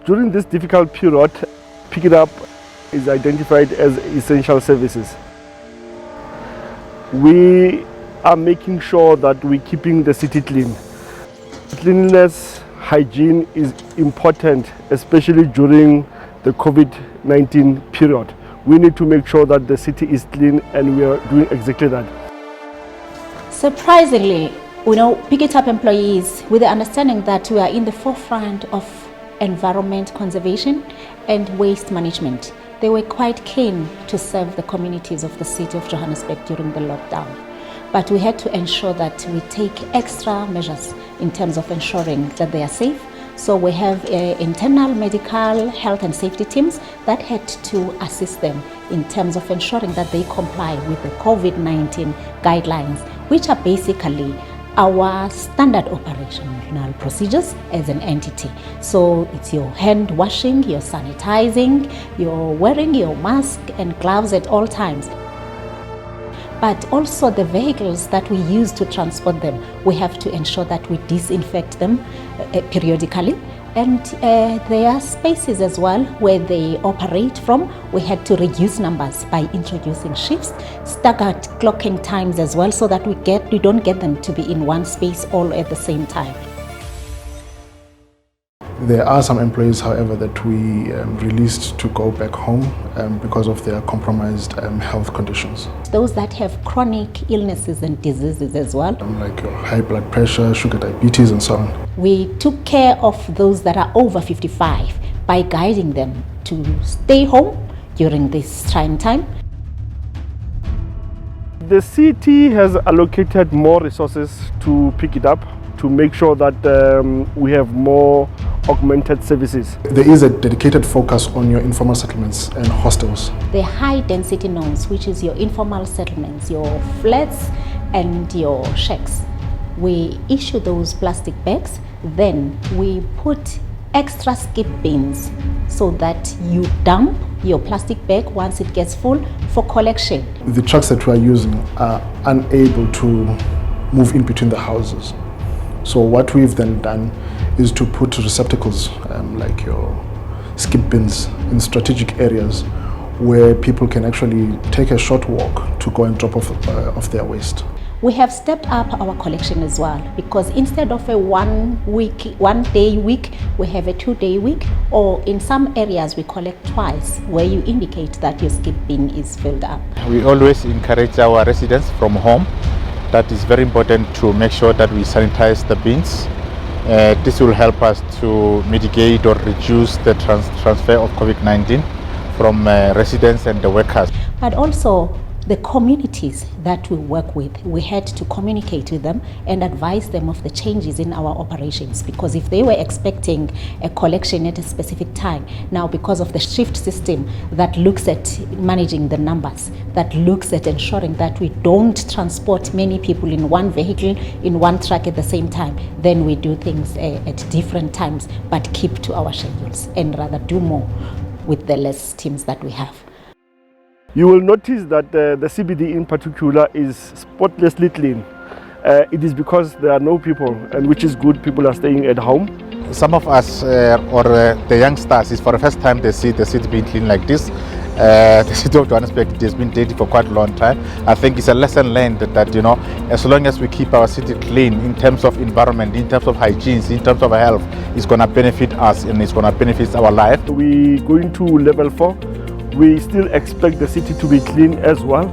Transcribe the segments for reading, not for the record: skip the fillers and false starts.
During this difficult period, Pikitup is identified as essential services. We are making sure that we're keeping the city clean. Cleanliness, hygiene is important, especially during the COVID-19 period. We need to make sure that the city is clean, and we are doing exactly that. Surprisingly, Pikitup employees, with the understanding that we are in the forefront of environment conservation and waste management, they were quite keen to serve the communities of the city of Johannesburg during the lockdown. But we had to ensure that we take extra measures in terms of ensuring that they are safe. So we have internal medical health and safety teams that had to assist them in terms of ensuring that they comply with the COVID-19 guidelines, which are basically our standard operational procedures as an entity. So it's your hand washing, your sanitizing, you're wearing your mask and gloves at all times. But also the vehicles that we use to transport them, we have to ensure that we disinfect them periodically. And there are spaces as well where they operate from. We had to reduce numbers by introducing shifts, staggered clocking times as well, so that we don't get them to be in one space all at the same time. There are some employees, however, that we released to go back home because of their compromised health conditions. Those that have chronic illnesses and diseases as well. Like high blood pressure, sugar diabetes, and so on. We took care of those that are over 55 by guiding them to stay home during this trying time. The city has allocated more resources to Pikitup to make sure that we have more augmented services. There is a dedicated focus on your informal settlements and hostels. The high density nodes, which is your informal settlements, your flats and your shacks. We issue those plastic bags, then we put extra skip bins so that you dump your plastic bag once it gets full for collection. The trucks that we are using are unable to move in between the houses. So what we've then done is to put receptacles like your skip bins in strategic areas where people can actually take a short walk to go and drop off their waste. We have stepped up our collection as well, because instead of a one day week, we have a 2-day week, or in some areas we collect twice, where you indicate that your skip bin is filled up. We always encourage our residents from home. That is very important to make sure that we sanitize the bins. This will help us to mitigate or reduce the transfer of COVID-19 from residents and the workers. But also the communities that we work with, we had to communicate with them and advise them of the changes in our operations, because if they were expecting a collection at a specific time, now because of the shift system that looks at managing the numbers, that looks at ensuring that we don't transport many people in one vehicle, in one truck at the same time, then we do things at different times, but keep to our schedules and rather do more with the less teams that we have. You will notice that the CBD in particular is spotlessly clean. It is because there are no people, and which is good, people are staying at home. Some of us the youngsters, is for the first time they see the city being clean like this. The city of Johannesburg has been dirty for quite a long time. I think it's a lesson learned that as long as we keep our city clean in terms of environment, in terms of hygiene, in terms of health, it's going to benefit us and it's going to benefit our life. We're going to level 4. We still expect the city to be clean as well.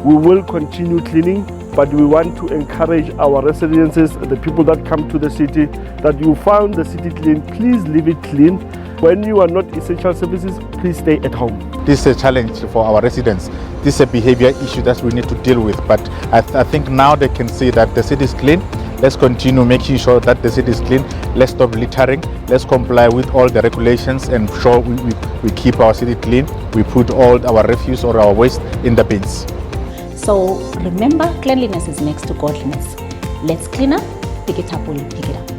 We will continue cleaning, but we want to encourage our residents, the people that come to the city, that you found the city clean, please leave it clean. When you are not essential services, please stay at home. This is a challenge for our residents. This is a behavior issue that we need to deal with, but I think now they can see that the city is clean. Let's continue making sure that the city is clean. Let's stop littering. Let's comply with all the regulations and ensure we keep our city clean. We put all our refuse or our waste in the bins. So remember, cleanliness is next to godliness. Let's clean up, Pikitup will pick it up.